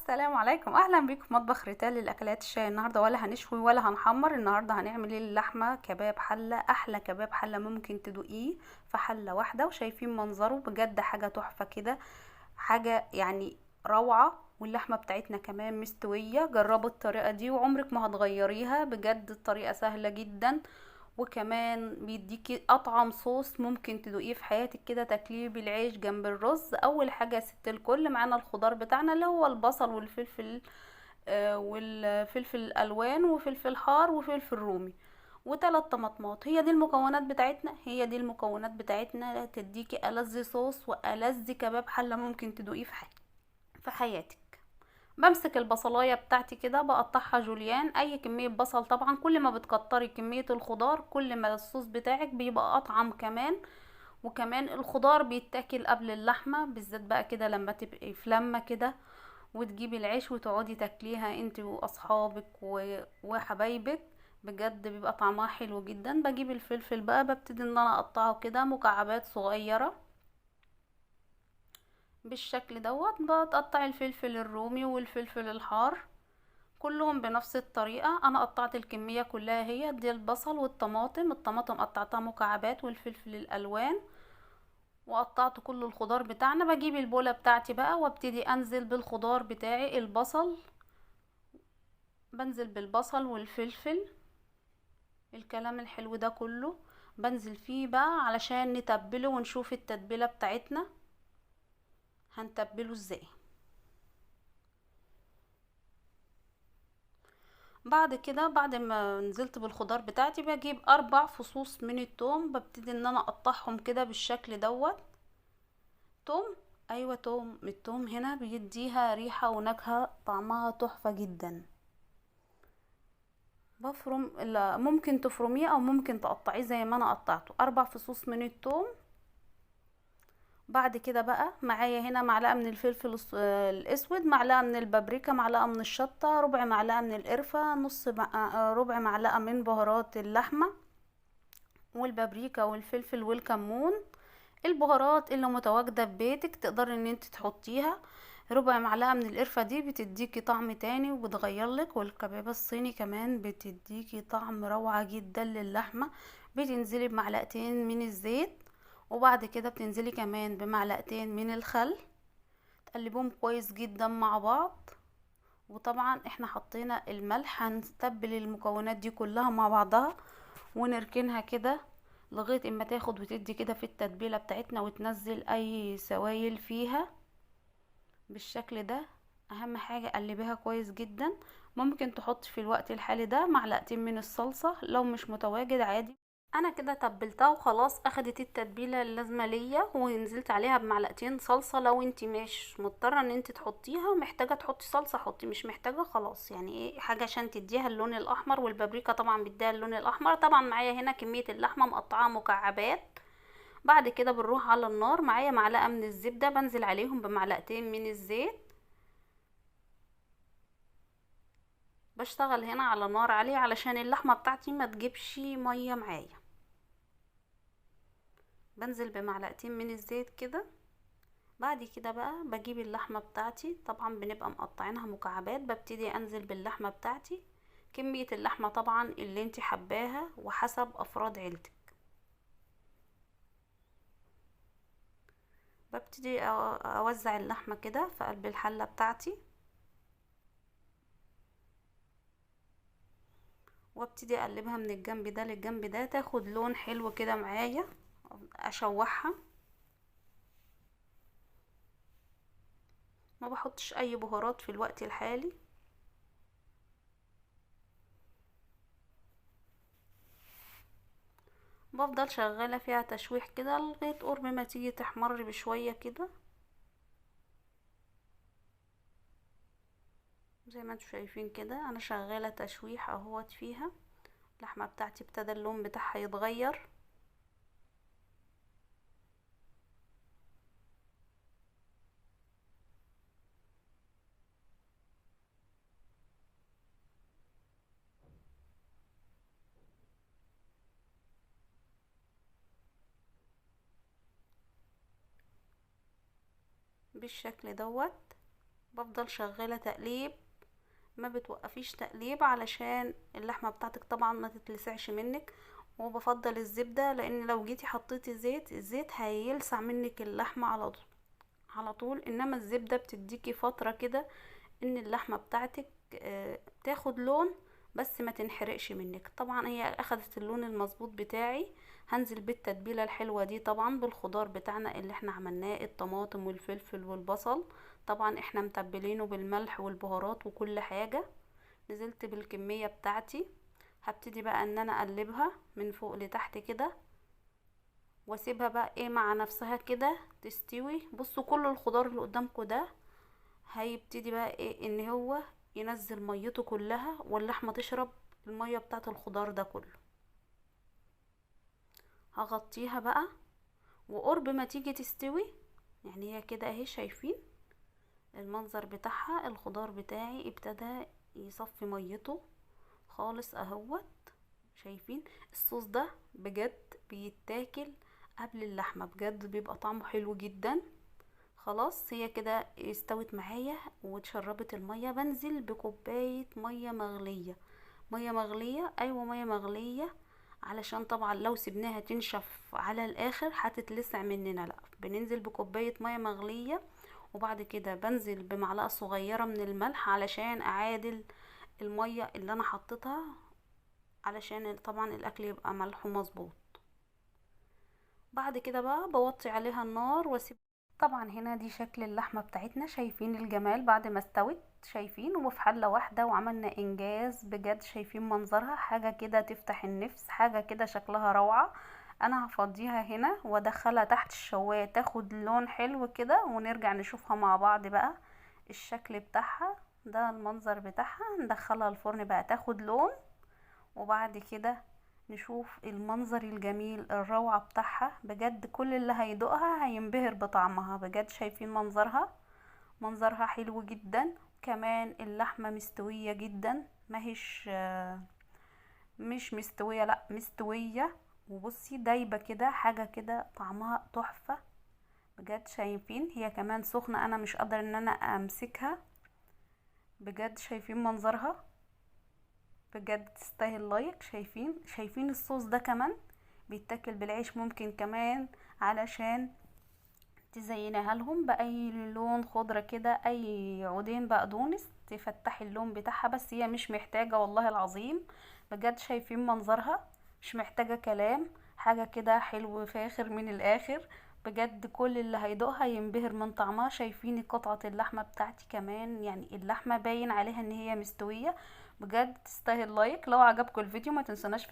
السلام عليكم، اهلا بيكم في مطبخ ريتال للاكلات الشاي. النهارده ولا هنشوي ولا هنحمر، النهارده هنعمل ايه؟ اللحمه كباب حله، احلى كباب حله ممكن تدوقيه في حله واحده. وشايفين منظره بجد حاجه تحفه كده، حاجه يعني روعه. واللحمه بتاعتنا كمان مستويه. جربوا الطريقه دي وعمرك ما هتغيريها، بجد الطريقه سهله جدا. وكمان بيديكي اطعم صوص ممكن تدوقيه في حياتك كده، تاكليه بالعيش جنب الرز. اول حاجه يا ست الكل، معانا الخضار بتاعنا اللي هو البصل والفلفل، والفلفل الالوان وفلفل حار وفلفل رومي وثلاث طماطمات. هي دي المكونات بتاعتنا، هي دي المكونات بتاعتنا تديكي ألذ صوص وألذ كباب حله ممكن تدوقيه في حياتك. بمسك البصلايه بتاعتي كده بقطعها جوليان، اي كميه بصل طبعا. كل ما بتكتري كميه الخضار كل ما الصوص بتاعك بيبقى اطعم كمان. وكمان الخضار بيتاكل قبل اللحمه، بالذات بقى كده لما تبقي في لمه كده وتجيبي العيش وتقعدي تاكليها انت واصحابك وحبايبك. بجد بيبقى طعمها حلو جدا. بجيب الفلفل بقى، ببتدي ان انا اقطعه كده مكعبات صغيره بالشكل دوت. بتقطع الفلفل الرومي والفلفل الحار كلهم بنفس الطريقة. انا قطعت الكمية كلها، هي دي البصل والطماطم. الطماطم قطعتها مكعبات والفلفل الالوان، وقطعت كل الخضار بتاعنا. بجيب البولة بتاعتي بقى وابتدي انزل بالخضار بتاعي. البصل، بنزل بالبصل والفلفل، الكلام الحلو ده كله بنزل فيه بقى علشان نتبله ونشوف التتبيلة بتاعتنا هنتبله ازاي. بعد كده بعد ما نزلت بالخضار بتاعتي بجيب 4 فصوص من التوم، ببتدي ان انا اقطعهم كده بالشكل دوت. توم، ايوه توم. التوم هنا بيديها ريحة ونكهة طعمها تحفة جدا. بفرم، لا ممكن تفرميه او ممكن تقطعيه زي ما انا قطعته. 4 فصوص من التوم. بعد كده بقى معايا هنا معلقة من الفلفل الاسود، معلقة من البابريكا، معلقة من الشطة، ربع معلقة من القرفة، ربع معلقة من بهارات اللحمة والبابريكا والفلفل والكمون. البهارات اللي متواجدة في بيتك تقدر ان انت تحطيها. ربع معلقة من القرفة دي بتديكي طعم تاني وبتغيرلك. والكبابة الصيني كمان بتديكي طعم روعة جدا للحمة. بتنزلي بمعلقتين من الزيت، وبعد كده بتنزلي كمان بمعلقتين من الخل، تقلبهم كويس جدا مع بعض. وطبعا احنا حطينا الملح، هنتبل المكونات دي كلها مع بعضها ونركنها كده لغاية اما تاخد وتدي كده في التتبيلة بتاعتنا وتنزل اي سوائل فيها بالشكل ده. اهم حاجة قلبيها كويس جدا. ممكن تحط في الوقت الحالي ده معلقتين من الصلصة لو مش متواجد عادي. انا كده تبلتها وخلاص، اخدت التتبيله اللازمه ليا، ونزلت عليها بمعلقتين صلصه. لو انتي مش مضطره ان انتي تحطيها، محتاجه تحطي صلصه حطي، مش محتاجه خلاص. يعني ايه حاجه عشان تديها اللون الاحمر، والبابريكا طبعا بتديها اللون الاحمر. طبعا معايا هنا كميه اللحمه مقطعه مكعبات. بعد كده بنروح على النار، معايا معلقه من الزبده بنزل عليهم بمعلقتين من الزيت. بشتغل هنا على نار عاليه علشان اللحمه بتاعتي ما تجيبش ميه معايا. بنزل بمعلقتين من الزيت كده. بعد كده بقى بجيب اللحمة بتاعتي، طبعا بنبقى مقطعينها مكعبات. ببتدي انزل باللحمة بتاعتي، كمية اللحمة طبعا اللي انت حباها وحسب افراد عيلتك. ببتدي اوزع اللحمة كده في قلب الحلة بتاعتي، وابتدي اقلبها من الجنب ده للجنب ده تاخد لون حلو كده معايا. اشوحها، ما بحطش اي بهارات في الوقت الحالي. بفضل شغالة فيها تشويح كده لغاية قرب ما تيجي تحمر بشوية كده زي ما انتوا شايفين كده. انا شغالة تشويح اهوت فيها. اللحمة بتاعتي ابتدى اللون بتاعها يتغير. بالشكل دوت. بفضل شغالة تقليب، ما بتوقفيش تقليب علشان اللحمة بتاعتك طبعا ما تتلسعش منك. وبفضل الزبدة، لان لو جيتي حطيتي زيت، الزيت هيلسع منك اللحمة على طول على طول. انما الزبدة بتديكي فترة كده ان اللحمة بتاعتك تاخد لون، بس ما تنحرقش منك. طبعا هي اخدت اللون المظبوط بتاعي. هنزل بالتتبيلة الحلوة دي طبعا بالخضار بتاعنا اللي احنا عملناه، الطماطم والفلفل والبصل. طبعا احنا متبلينه بالملح والبهارات وكل حاجة. نزلت بالكمية بتاعتي. هبتدي بقى ان انا اقلبها من فوق لتحت كده، واسيبها بقى ايه مع نفسها كده تستوي. بصوا كل الخضار اللي قدامكم ده هيبتدي بقى ايه ان هو ينزل ميته كلها، واللحمة تشرب المية بتاعة الخضار ده كله. هغطيها بقى، وقرب ما تيجي تستوي يعني هي كده اهي، شايفين المنظر بتاعها؟ الخضار بتاعي ابتدى يصفي ميته خالص اهوت. شايفين الصوص ده بجد بيتاكل قبل اللحمة، بجد بيبقى طعمه حلو جدا. خلاص هي كده استوت معايا واتشربت المية. بنزل بكوباية مية مغلية، مية مغلية، ايوه مية مغلية، علشان طبعا لو سيبناها تنشف على الاخر هتتلسع مننا. لا، بننزل بكوباية مية مغلية. وبعد كده بنزل بمعلقة صغيرة من الملح علشان اعادل المية اللي انا حطيتها، علشان طبعا الاكل يبقى ملحه مظبوط. بعد كده بقى بوطي عليها النار واسيب. طبعا هنا دي شكل اللحمة بتاعتنا، شايفين الجمال بعد ما استوت؟ شايفين؟ وفي حلة واحدة وعملنا انجاز بجد. شايفين منظرها؟ حاجة كده تفتح النفس، حاجة كده شكلها روعة. انا هفضيها هنا وادخلها تحت الشواية تاخد لون حلو كده، ونرجع نشوفها مع بعض بقى. الشكل بتاعها ده، المنظر بتاعها. ندخلها الفرن بقى تاخد لون، وبعد كده نشوف المنظر الجميل الروعة بتاعها. بجد كل اللي هيدوقها هينبهر بطعمها بجد. شايفين منظرها؟ منظرها حلو جدا. كمان اللحمة مستوية جدا، ماهيش مش مستوية، لا مستوية. وبصي دايبة كده، حاجة كده طعمها تحفة بجد. شايفين؟ هي كمان سخنة، انا مش قادرة ان انا امسكها بجد. شايفين منظرها؟ بجد تستاهل لايك. شايفين الصوص ده كمان بيتاكل بالعيش ممكن كمان، علشان تزينها لهم بأي لون خضرة كده، اي عودين بقدونس تفتحي اللون بتاعها. بس هي مش محتاجة والله العظيم بجد. شايفين منظرها؟ مش محتاجة كلام، حاجة كده حلو فاخر من الاخر بجد. كل اللي هيدوقها ينبهر من طعمها. شايفين قطعة اللحمة بتاعتي كمان؟ يعني اللحمة باين عليها ان هي مستوية بجد. تستاهل لايك. لو عجبكم الفيديو ما تنسوناش في